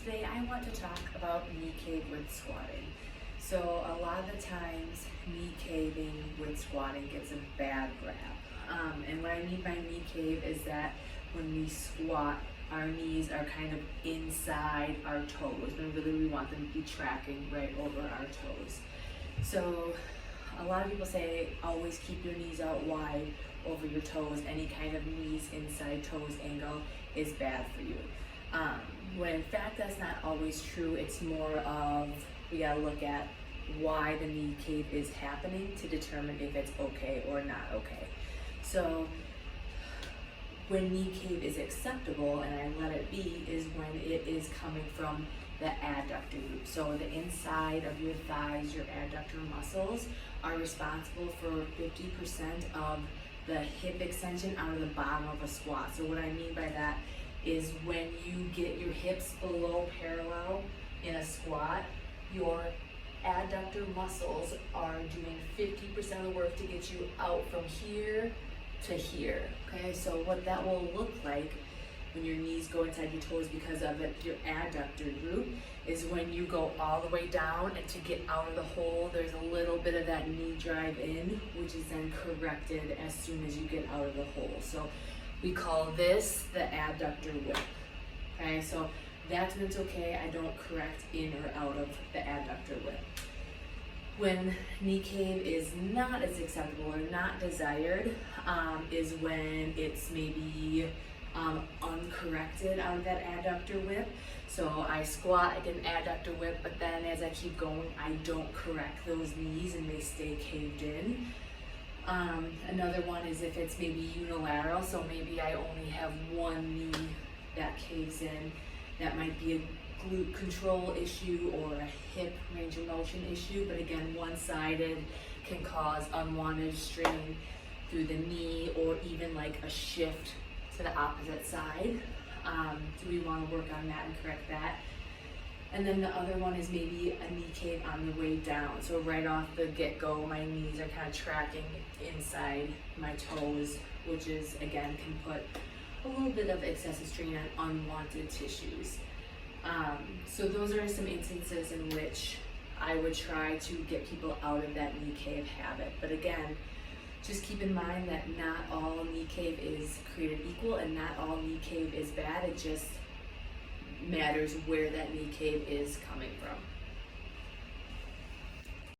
today I want to talk about knee cave with squatting. So a lot of the times knee caving with squatting gets a bad rap. And what I mean by knee cave is that when we squat, our knees are kind of inside our toes, and really we want them to be tracking right over our toes. So a lot of people say always keep your knees out wide over your toes. Any kind of knees inside toes angle is bad for you. When in fact that's not always true. It's more of we gotta look at why the knee cave is happening to determine if it's okay or not okay. So when knee cave is acceptable and I let it be is when it is coming from the adductor loop. So the inside of your thighs, your adductor muscles are responsible for 50% of the hip extension out of the bottom of a squat. So what I mean by that is when you get your hips below parallel in a squat, your adductor muscles are doing 50% of the work to get you out from here to here. Okay, so what that will look like when your knees go inside your toes because of it, your adductor group, is when you go all the way down, and to get out of the hole, there's a little bit of that knee drive in, which is then corrected as soon as you get out of the hole. So we call this the adductor whip. Okay, so that's when it's okay. I don't correct in or out of the adductor whip. When knee cave is not as acceptable or not desired is when it's maybe uncorrected out of that adductor whip. So I squat, I get an adductor whip, but then as I keep going, I don't correct those knees and they stay caved in. Another one is if it's maybe unilateral, so maybe I only have one knee that caves in. That might be a glute control issue or a hip range of motion issue, but again, one-sided can cause unwanted strain through the knee or even like a shift to the opposite side. So we want to work on that and correct that. And then the other one is maybe a knee cave on the way down. So right off the get-go, my knees are kind of tracking inside my toes, which is, again, can put a little bit of excessive strain on unwanted tissues. So those are some instances in which I would try to get people out of that knee cave habit. But again, just keep in mind that not all knee cave is created equal and not all knee cave is bad. It just matters where that knee cave is coming from.